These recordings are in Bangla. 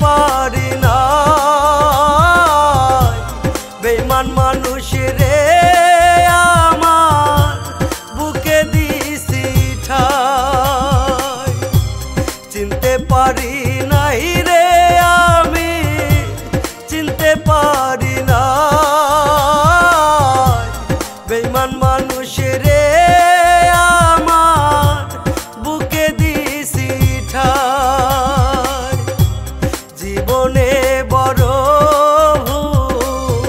পারি না বেঈমান মানুষ রে আমার বুকে দিছি ঠাই চিনতে পারি নাই রে আমি চিনতে পারি না বেঈমান মানুষ রে আমার বুকে দিছি ঠাই জীবনে বড় ভুল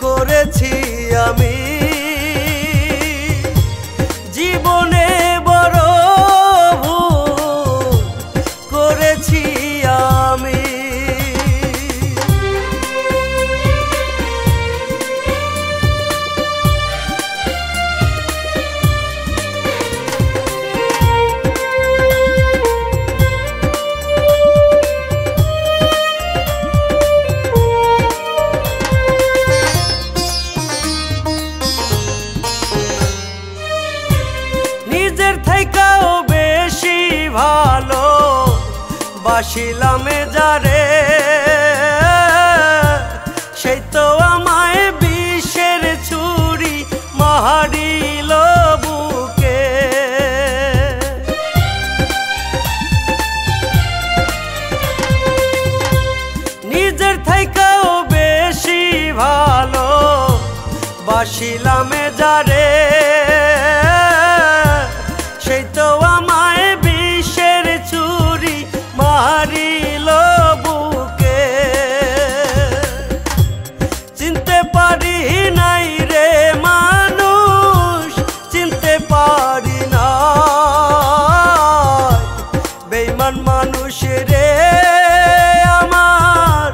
করেছি আমি জীবনে বড় ভুল করেছি আমি ভালো বাসিলাম যারে সেই তো আমায় বিষের ছুরি মারিল বুকে নিজের থেকেও বেশি ভালো বাসিলাম যারে সেই তো আমায় বিষের ছুরি মারিল বুকে চিনতে পারি নাই রে মানুষ চিনতে পারি না বেঈমান মানুষ রে আমার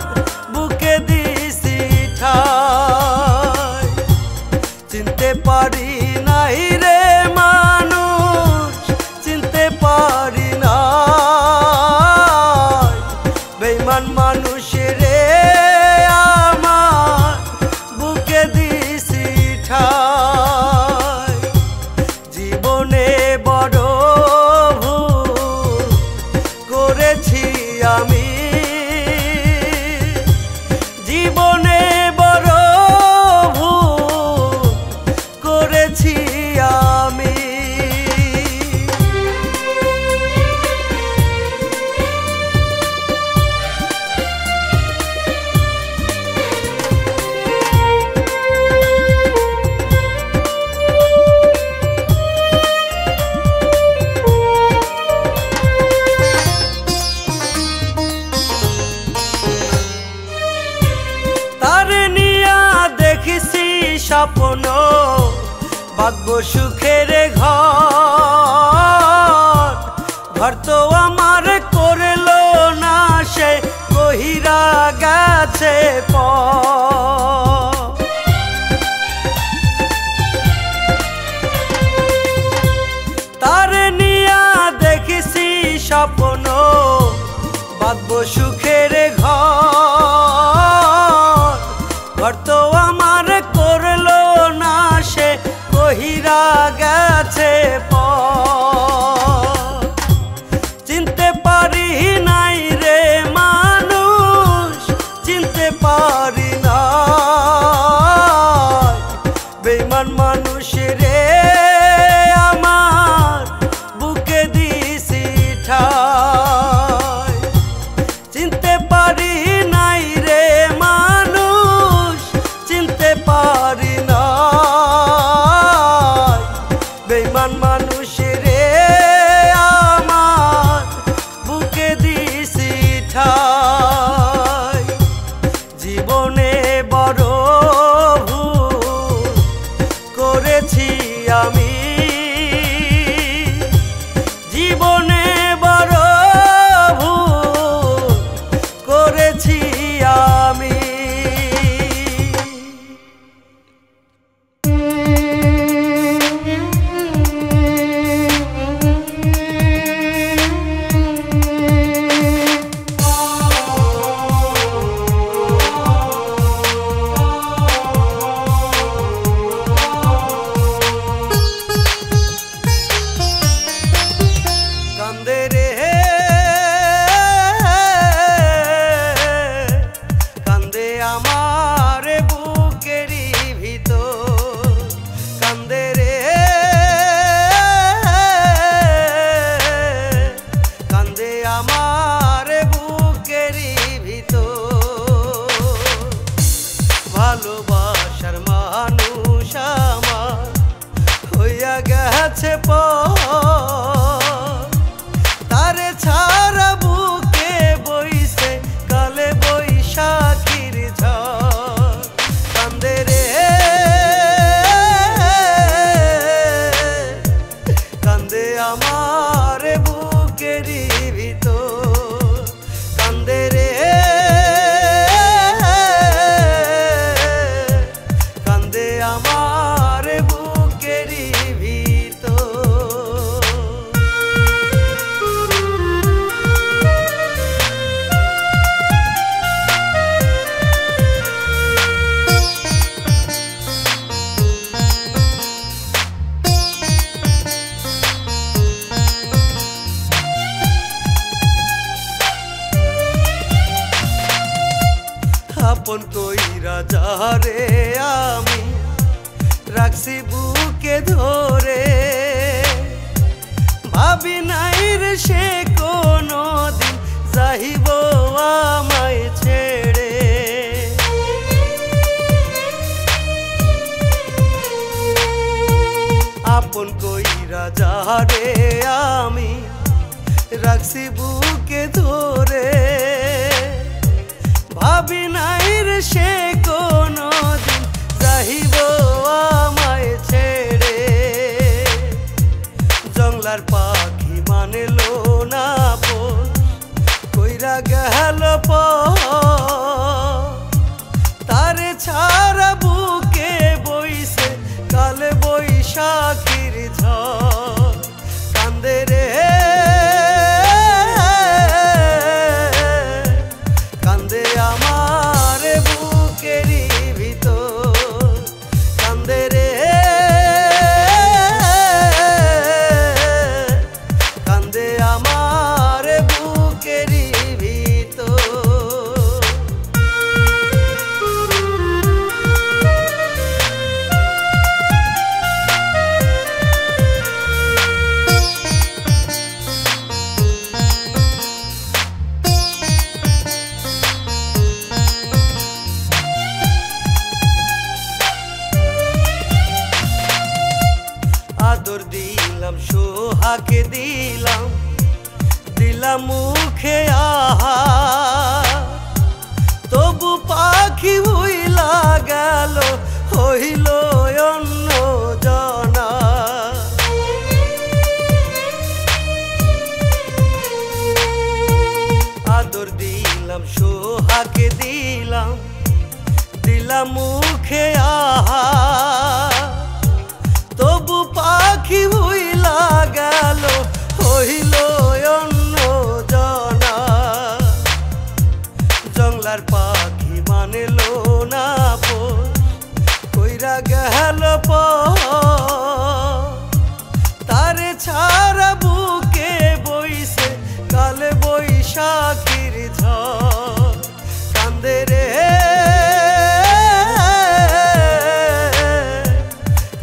বুকে দিছি ঠাই চিনতে পারি নাই রে মানুষ চিনতে পারি না বেঈমান মানুষ রে আমার বুকে দিছি ঠাই জীবনে বড় ভুল করেছি আমি জীবনে বড় ভুল করেছি আমি স্বপ্ন ভাগ্য সুখের ঘর ঘর তো আমার করলো না সে কহিরা গেছে তার নিয়া দেখেছি স্বপ্ন ভাগ্য সুখের ঘর ঘর তো আমার করলো না সে কহিরা গেছে চিনতে পারি নাই রে মানুষ চিনতে পারি না বেঈমান মানুষ রে আমার বুকে দিছি ঠাই চিনতে আপন কইরা যারে আমি রাখছি বুকে ধরে, ভাবি নাই রে সে কোনো দিন যাইব আমায় ছেড়ে। আপন কইরা যারে আমি রাখছি বুকে ধরে, ভাবি নাই রে সে কোনো দিন যাইব আমায় ছেড়ে। জংলার পাখি মানলো না পোষ, কইরা গেল তারে ছাড়া বুকে বইছে কাল বৈশাখীর ঝড়। কান্দে রে কান্দে আমার বুকেরই ভিতর, কান্দে রে কান্দে আমার বুকেরই ভিতর। আদর দিলাম সোহাকে দিলাম, দিলাম মুখে আহা, তবু পাখি উইলা গেল হইল অন্য জনা। আদর দিলাম সোহাকে দিলাম, দিলাম মুখে আহা, তবু পাখি উইলা গেল হইল অন্য জনা। জংলার পাখি মানলো না পোষ, কইরা গেল তারে ছাড়া বুকে বইছে কাল বৈশাখীর ঝড়। কান্দে রে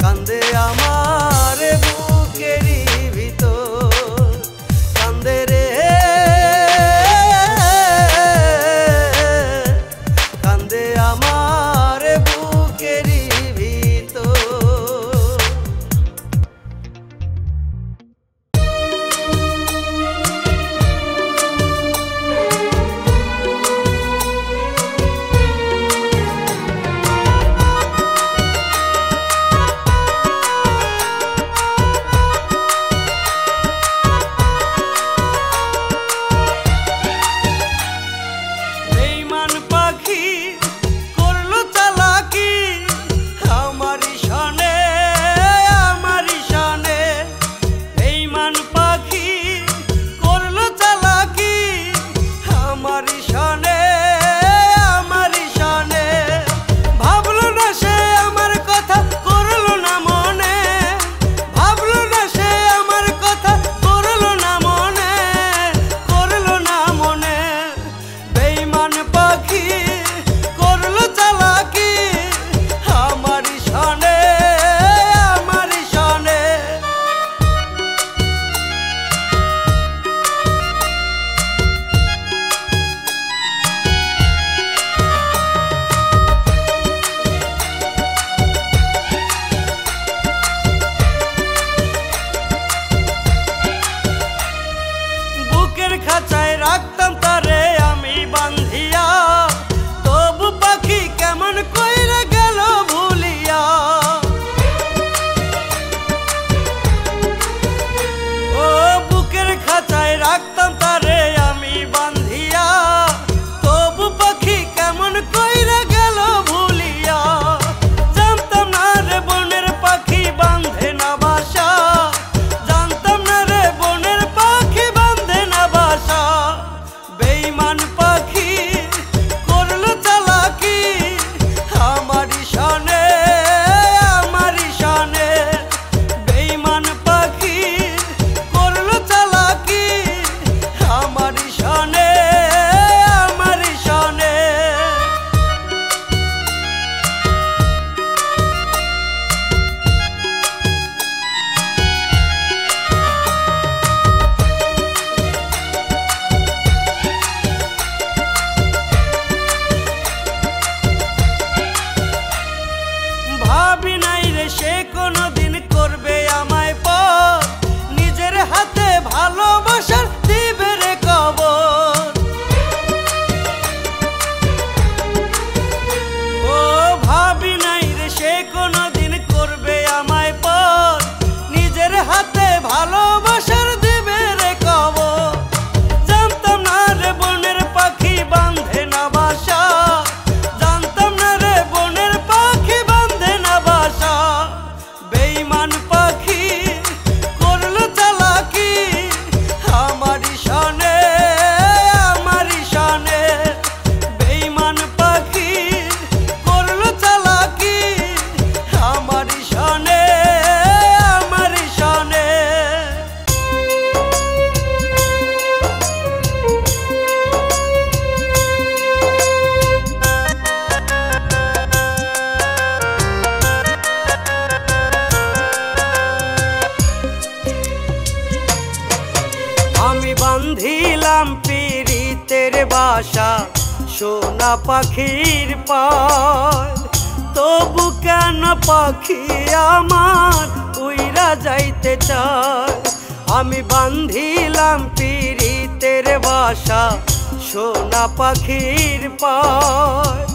কান্দে আমার বুকেরই ভিতর, কান্দে রে কান্দে আমার বুকেরই ভিতর। সোনা পাখির পায়। তবু কেন পাখি আমার উইরা যাইতে চায়। আমি বান্ধিলাম পিরিতের বাসা সোনা পাখির পায়।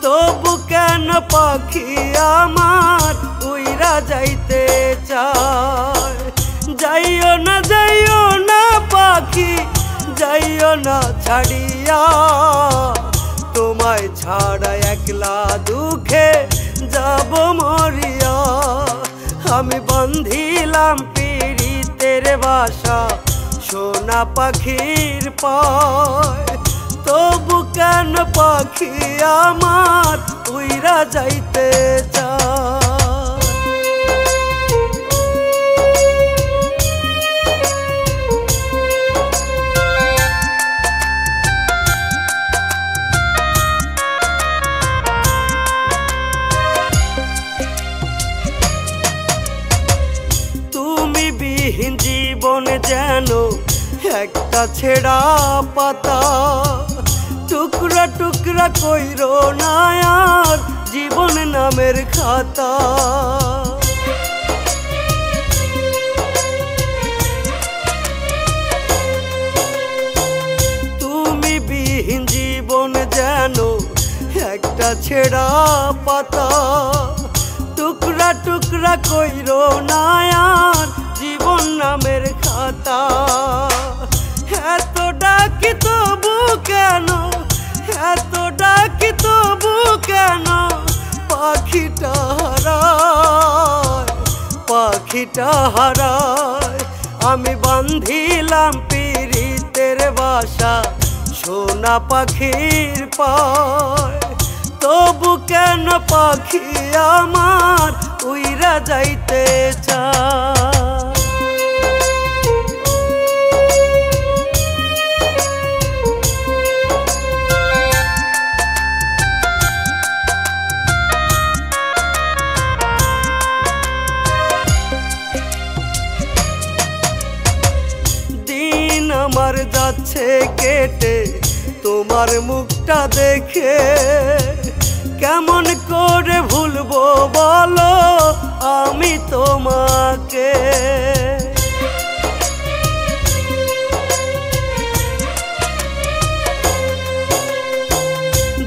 তবু কেন পাখি আমার উইরা যাইতে চায়। যাইও না পাখি, যাইও না ছাড়িয়া, তোমায় ছাড়া একলা দুঃখে যাব মরিয়া। আমি বান্ধিলাম পিরিতের বাসা সোনা পাখির পায়। তবু কেন পাখি আমার উইরা যাইতে চায়। তুমি বিহীন জীবন যেন একটা ছেঁড়া পাতা। টুকরা টুকরা কইরো না আর জীবন নামের খাতা। তুমি বিহীন জীবন যেন একটা ছেঁড়া পাতা। টুকরা টুকরা কইরো না আর জীবন নামের খাতা। এত ডাকি তবু কেন, এত ডাকি তবু কেন পাখিটা হারায়, পাখিটা হারায়। আমি বান্ধিলাম পিরিতের বাসা সোনা পাখির পায়। তবু কেন পাখি আমার উইরা যাইতে চায়। দিন আমার যাচ্ছে কেটে তোমার মুখটা দেখে। কেমন করে ভুলবো বলো আমি তোমাকে।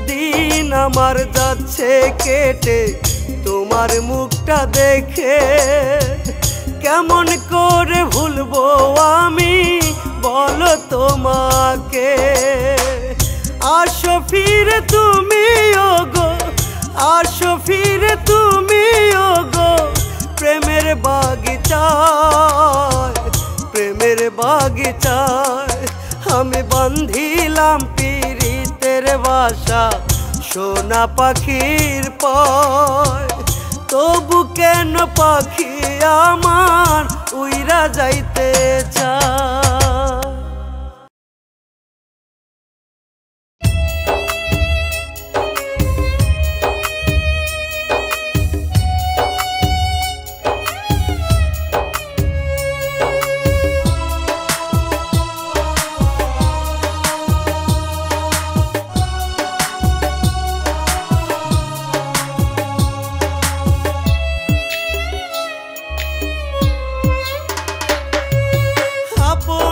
দিন আমার যাচ্ছে কেটে তোমার মুখটা দেখে। কেমন করে ভুলবো আমি বলো তোমাকে। আসো ফিরে তুমি ওগো, আসো ফিরে তুমি ওগো প্রেমের বাগিচায়, প্রেমের বাগিচায়। আমি বান্ধিলাম পিরিতের বাসা সোনা পাখির পায়। তবু কেন পাখি আমার উইরা যাইতে চায়। আপন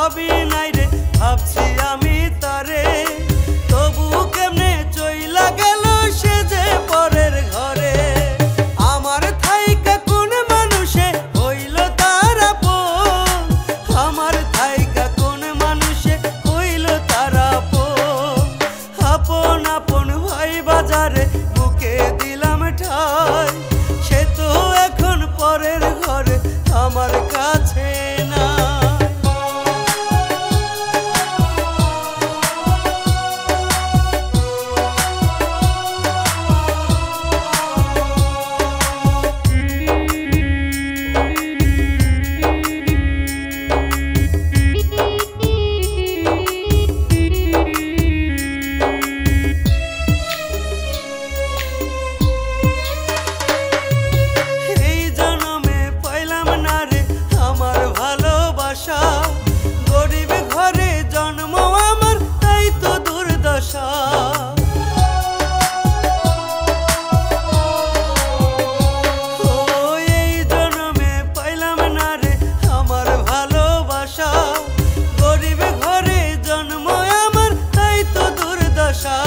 ভাবি নাই রে ভাবছি আমি তারে তবু কেমনে চইলা গেল সে যে পরের ঘরে আমার থাইকা কোন মানুষে হইল তার আপন আমার থাইকা কোন মানুষে হইল তার আপন আপন আপন ভাই বাজারে বুকে দিলাম ঠাই সে তো এখন পরের ঘরে আমার কাছে না গরিব ঘরে জন্ম আমার তাই তো দুর্দশা এই জন্মে পাইলাম না রে আমার ভালোবাসা গরিব ঘরে জন্ম আমার তাই তো দুর্দশা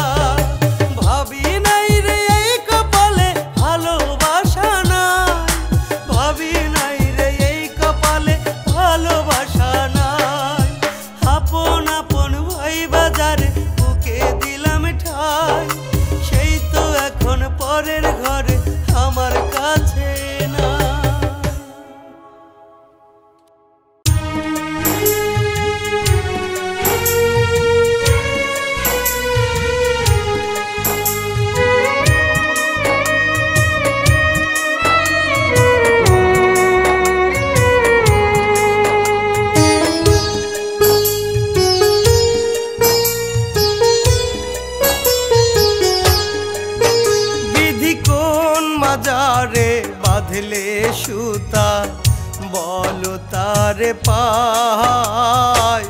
ভাবি নাই রে এই কপালে ভালোবাসা নাই ভাবি নাই রে এই কপালে ভালোবাসা নাই আপন আপন ভাই বাজারে বুকে দিলাম ঠাই সেই তো এখন পরের ঘরে আমার কাছে না বাজারে বাঁধলে সুতা বলো তারে পাই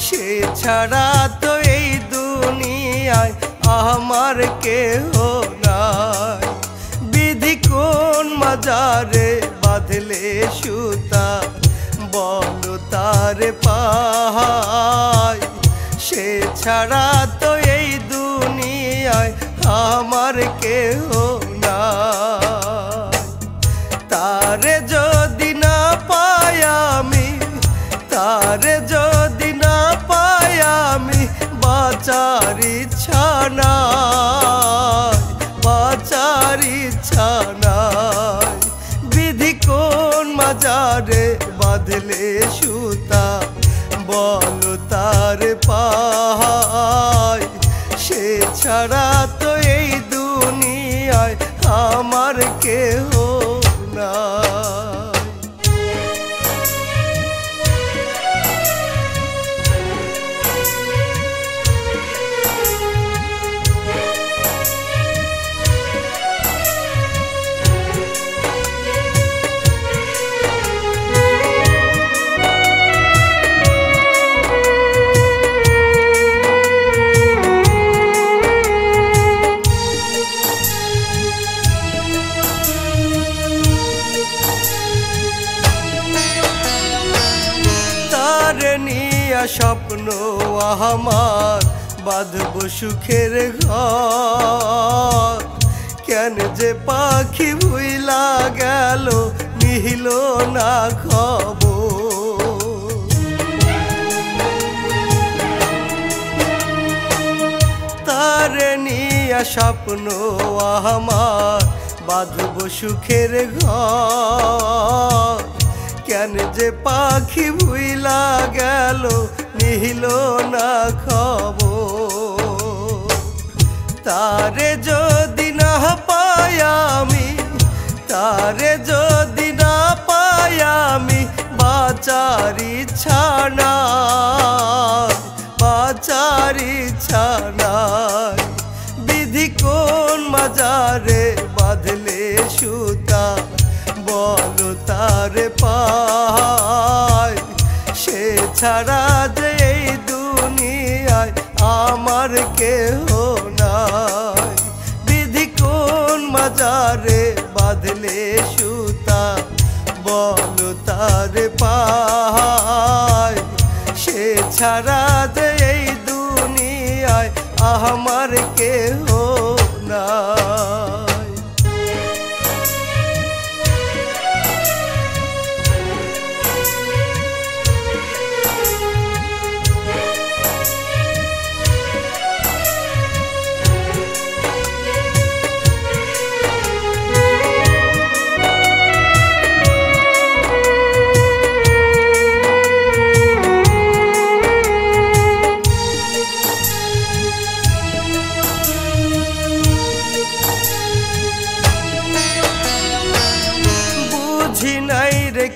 সে ছাড়া তো এই দুনিয়ায় আমার কেহ নাই বিধি কোন মাজারে বাঁধলে সুতা বলো তারে পাই সে ছাড়া তো এই দুনিয়ায় আমার কেহ তারে যদি না পাই আমি তারে যদি না পাই আমি বাঁচার ইচ্ছা নাই বাঁচার ইচ্ছা নাই বিধি কোন মাজারে বাঁধলে সুতা বলো তারে পাই সে ছাড়া তো এই দুনিয়ায় আমার কেহ নাই স্বপ্ন আমার বাঁধব সুখের ঘর কেন যে পাখি ভুইলা গেল নিহিল না খবর তারে নিয়া স্বপ্ন আমার বাঁধব সুখের ঘর কেন যে পাখি ভুইলা গেল নিহিল না খবর তারে যদি না পাই আমি তারে যদি না পাই আমি বাঁচার ইচ্ছা নাই বাঁচার ইচ্ছা নাই বিধি কোন মাজারে বাঁধলে সুতা বলো তারে পাই সে ছাড়া যে এই দুনিয়ায় আমার কেহ নাই বিধি কোন মাজারে বাঁধলে সুতা বলো তারে পাই সে ছাড়া যে এই দুনিয়ায় আমার কেহ নাই।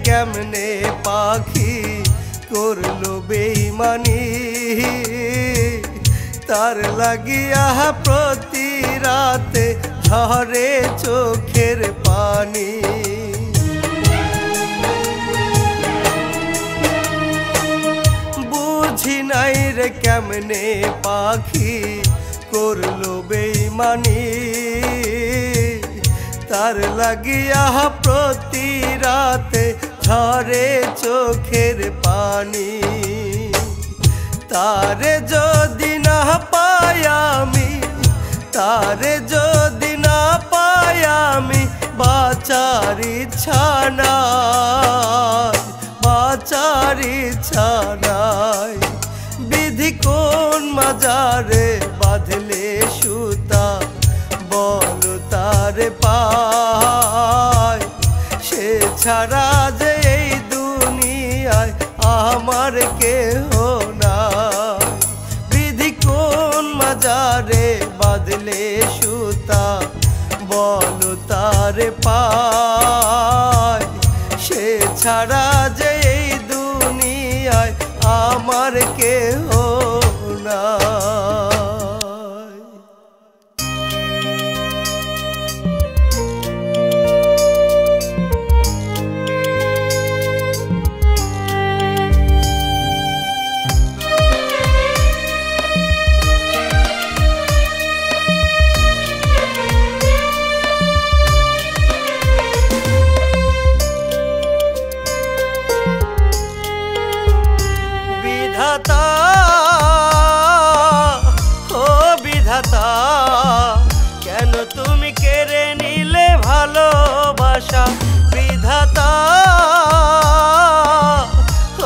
কেমনে পাখি করলো বেইমানি, তার লাগিয়া প্রতি রাতে ঝরে চোখের পানি। বুঝি নাই রে কেমনে পাখি করলো বেইমানি, তার লাগিয়া প্রতি রাতে ঝরে চোখের পানি। তারে যদি না পাই আমি, তারে যদি না পাই আমি, বাঁচার ইচ্ছা নাই, বাঁচার ইচ্ছা নাই। বিধি কোন মাজারে বাঁধলে সুতা, বল তারে পায়, সে ছাড়া যে এই দুনিয়ায় আমার কেহ নাই। বিধি কোন মাজারে বাঁধলে সুতা, বল তারে পায়, সে ছাড়া যে এই দুনিয়ায় আমার কেহ নাই। বিধাতা ও বিধাতা, কেন তুমি কেড়ে নিলে ভালোবাসা। বিধাতা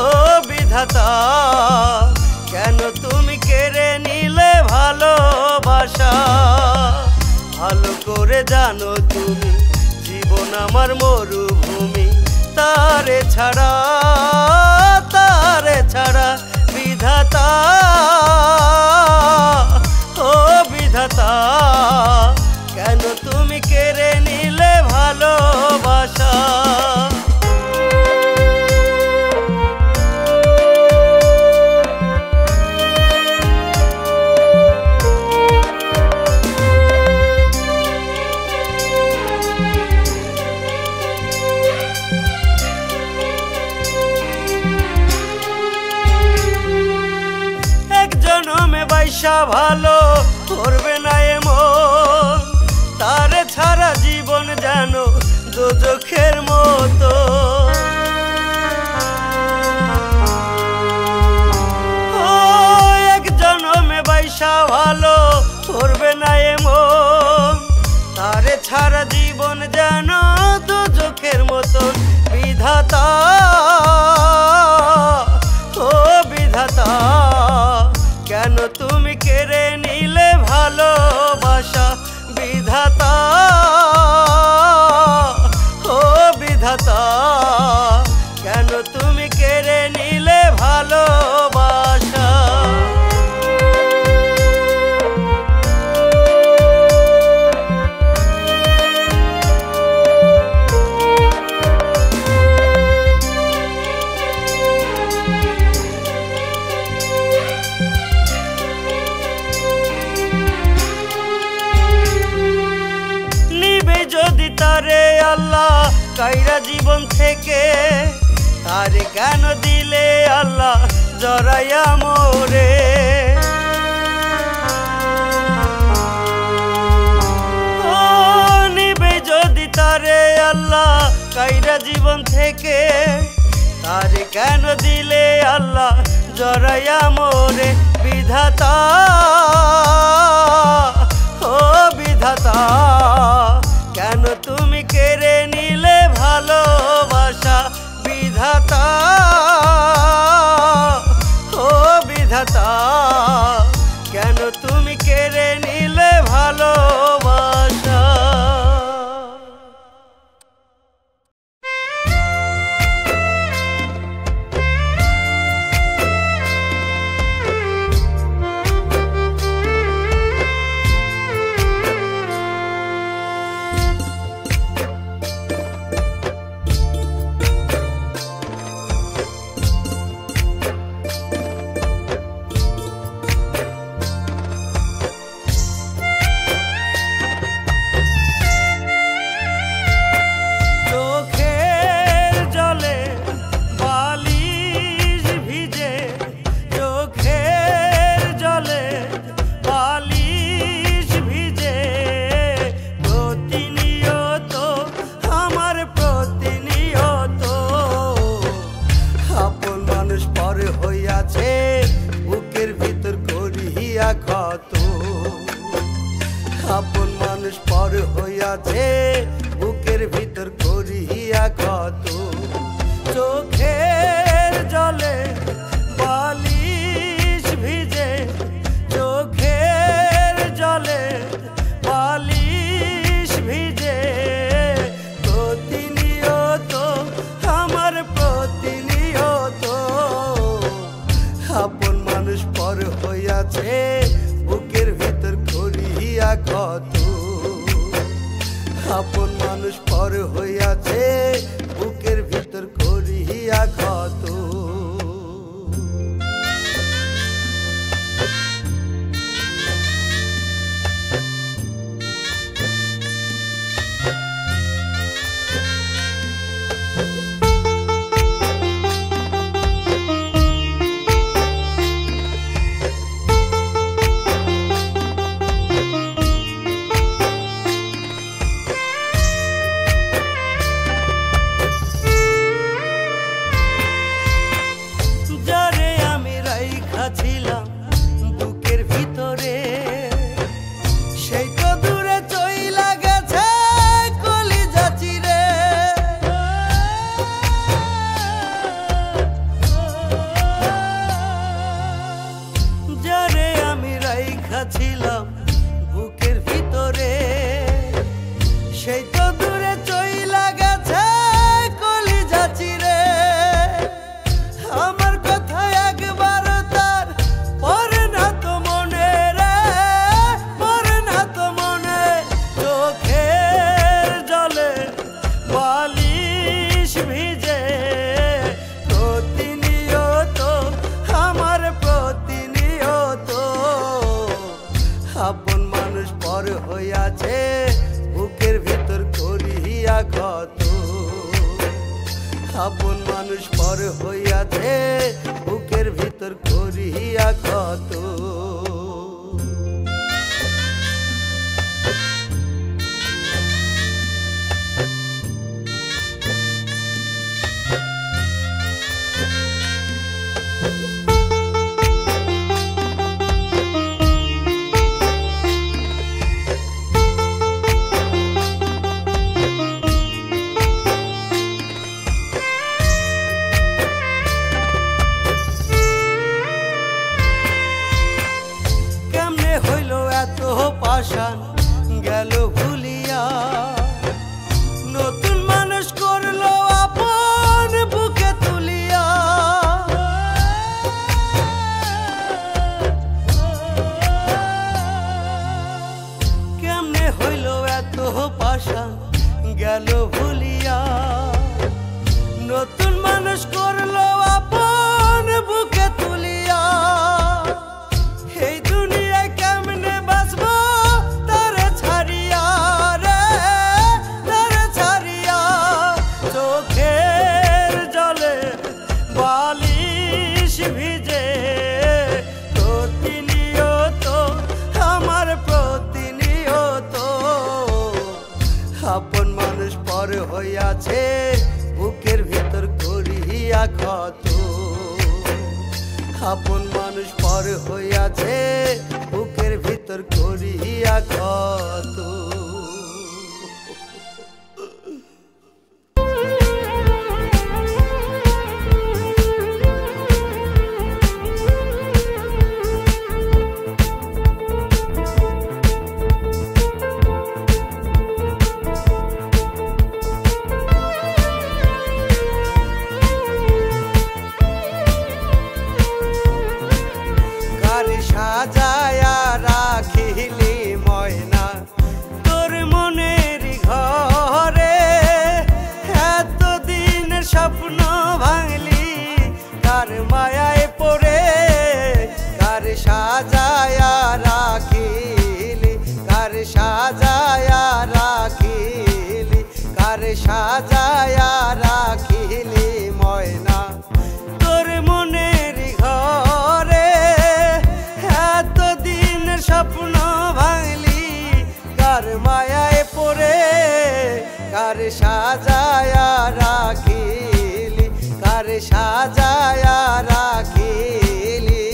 ও বিধাতা, কেন তুমি কেড়ে নিলে ভালোবাসা। ভালো করে জানো তুমি জীবন আমার মরুভূমি, তারে ছাড়া, তারে ছাড়া। বিধাতা ও বিধাতা, কেন তুমি কেড়ে নিলে ভালোবাসা। বাইশা ভালো করবে না এমন, তারে ছাড়া জীবন যেন দোজখের মতো। এক জন্মে বাইশা ভালো করবে না এমন, তারে ছাড়া জীবন যেন দোজখের মতন। বিধাতা ও বিধাতা, কেন তুমি কেড়ে নিলে ভালোবাসা। বিধাতা ও বিধাতা, কেন তুমি কেড়ে নিলে ভালোবাসা। যদি তারে আল্লাহ কাইরা জীবন থেকে, তারে কেন দিলে আল্লাহ জড়াইয়া মোরে। নিবে যদি তারে আল্লাহ কাইরা জীবন থেকে, তারে কেন দিলে আল্লাহ জড়াইয়া মোরে বিধাতা ও বিধাতা কেন তুমি কেড়ে নিলে ভালোবাসা বিধাতা ও বিধাতা কেন তুমি কেড়ে নিলে ভালোবাসা আপন মানুষ পর হইয়াছে বুকের ভিতর করিয়া ক্ষত চোখের জলে বালিশ ভিজে চোখের জলে বালিশ ভিজে প্রতিনিয়ত আমার প্রতিনিয়ত আপন মানুষ পর হইয়াছে বুকের ভিতর করিয়া ক্ষত আপন মানুষ পর হইয়াছে বুকের ভিতর করিয়া ক্ষত ছিলাম বুকের ভিতরে সেই তো দূরে চইলা গেছে কলিজা চিরে আমার কথা একবার তার পড়ে না তো মনে রে পড়ে না তো মনে চোখের জলে বালিশ ভিজে প্রতিনিয়ত আমার প্রতিনিয়ত আপন মানুষ পর হইয়াছে বুকের ভিতর করিয়া ক্ষত আপন মানুষ পর হইয়াছে বুকের ভিতর করিয়া ক্ষত পাশান গেল ভুলিয়া নতুন মানুষ করলো আপন বুকে তুলিয়া কেমনে হইল এত পাশান গেল ভুলিয়া নতুন মানুষ করলো আপন বুকে তুলিয়া এই দুনিয়ায় কেমনে বাঁচবো তারে ছাড়িয়া রে তারে ছাড়িয়া চোখের জলে বালিশ ভিজে প্রতিনিয়ত আমার প্রতিনিয়ত আপন মানুষ পর হইয়াছে বুকের ভিতর করিয়া ক্ষত আপন মানুষ পর হইয়াছে বুকের ভিতর করিয়া ক্ষত সাজায়া রাখিলি ময়না তোর মনের ঘরে এতদিনের স্বপ্ন ভাঙলি কার মায়ায় পড়ে কার সাজায়া রাখিলি কার সাজায়া রাখিলি কার সাজায়া রাখিলি ময়না তোর মনের ঘরে স্বপ্ন ভাঙলি কার মায়ায় পড়ে কার সাজায়া রাখিলি কার সাজায়া রাখিলি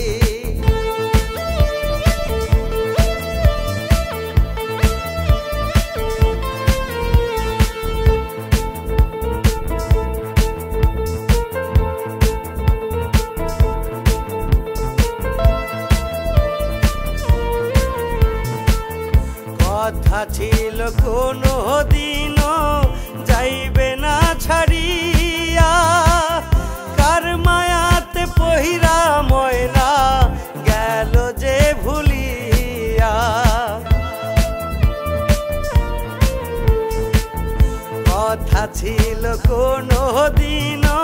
কথা ছিল কোনো দিনও যাইবে না ছাড়িয়া কার মায়াতে পহিরা ময়না গেল যে ভুলিয়া কথা ছিল কোনো দিনও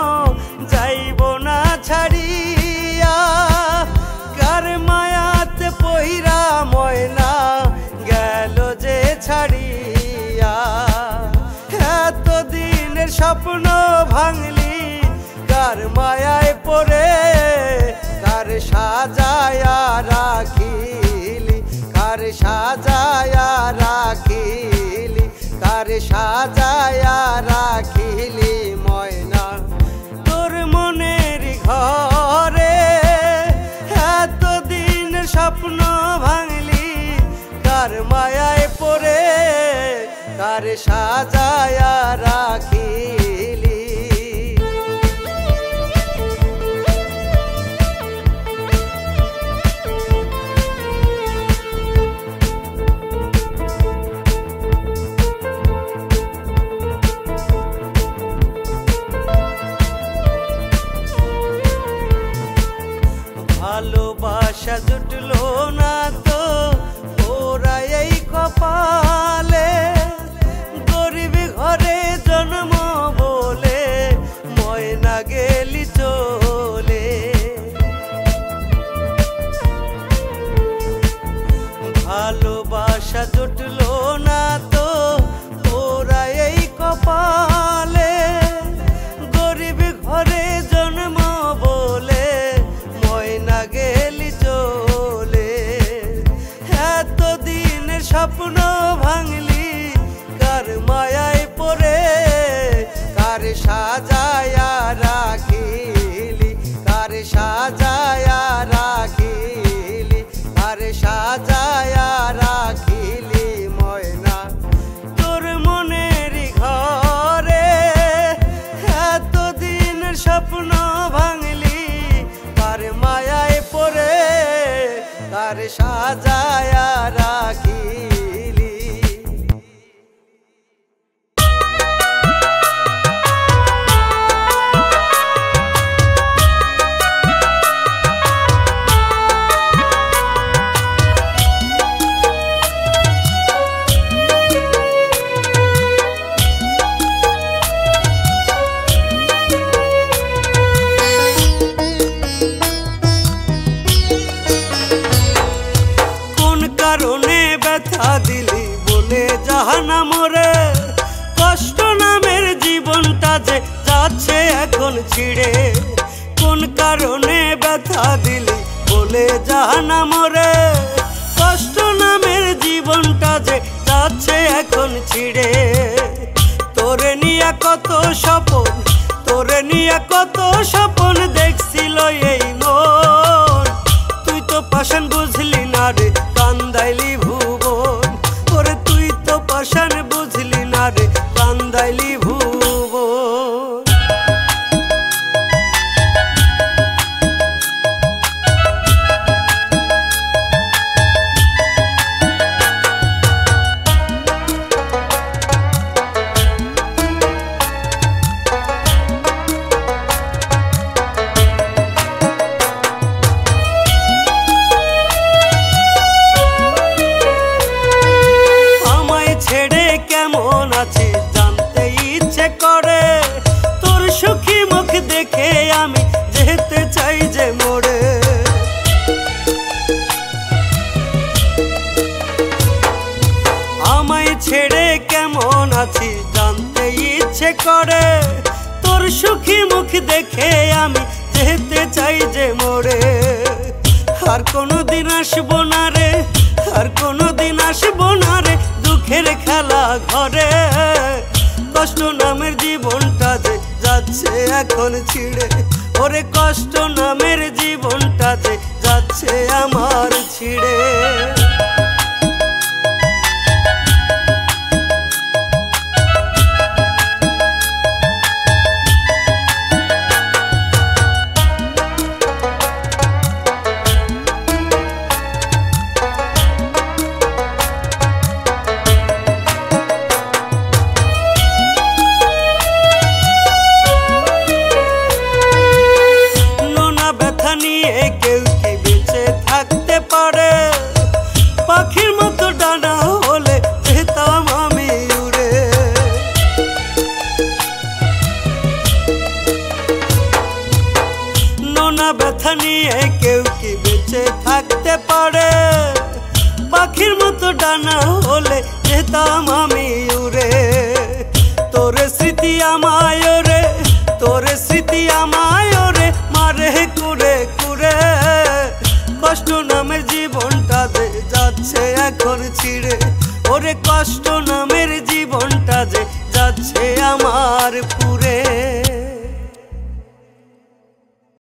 যাইব না ছাড়িয়া কার মায়াতে পহিরা ময়না গেল যে ছাড়িয়া এতদিনের স্বপ্ন ভাঙলি কার মায়ায় পড়ে কার সাজায়া রাখিলি কার সাজায়া রাখিলি কার সাজায়া রাখিলি ময়না তোর মনের ঘরে এতদিনের স্বপ্ন ভাঙলি কার মায়ায় পড়ে কার সাজায়া রাখিলি ভালোবাসা জুটলো না তো ওরা এই কপালে গরিব ঘরে জন্ম বলে ময়না গেলি চলে ভালোবাসা জুটলো না তো ওরা এই কপালে গরিব ঘরে জন্ম বলে ময়না গেলি চলে এতদিনের স্বপ্ন ভাঙলি কার মায়ায় পড়ে কার সাজায়া রাখিলি কার সাজায়া রাখিলি কার সাজায়া রাখিলি ময়না তোর মনের ঘরে এতদিনের স্বপ্ন ভাঙলি কার মায়ায় পড়ে কার সাজায়া রাখিলি দিলি বলে জাহান্নাম রে কষ্ট নামের জীবনটা যে যাচ্ছে এখন ছিড়ে কোন কারণে ব্যথা দিলি বলে জাহান্নাম রে কষ্ট নামের জীবনটা যে যাচ্ছে এখন ছিড়ে তোরে নিয়া কত স্বপ্ন তোরে নিয়া কত স্বপ্ন দেখছিল এই মন করে তোর সুখী মুখ দেখে আমি যেতে চাই যে মোরে আর কোনোদিন আসবো না রে আর কোনোদিন আসবো না রে দুঃখের খেলা ঘরে কষ্ট নামের জীবনটা যে যাচ্ছে এখন ছিড়ে ওরে কষ্ট নামের জীবনটা যে যাচ্ছে আমার ছিড়ে কেউ কি বেঁচে থাকতে পারে পাখির মতো ডানা হলে যেতাম আমি উড়ে নোনা ব্যথা নিয়ে কেউ কি বেঁচে থাকতে পারে পাখির মতো ডানা হলে যেতাম আমি উড়ে তোর স্মৃতি আমায় রে তোর স্মৃতি আমায় রে মারে কুরে কুরে কষ্ট নামের জীবনটা যে যাচ্ছে এখন ছিড়ে ওরে কষ্ট নামের জীবনটা যে যাচ্ছে আমার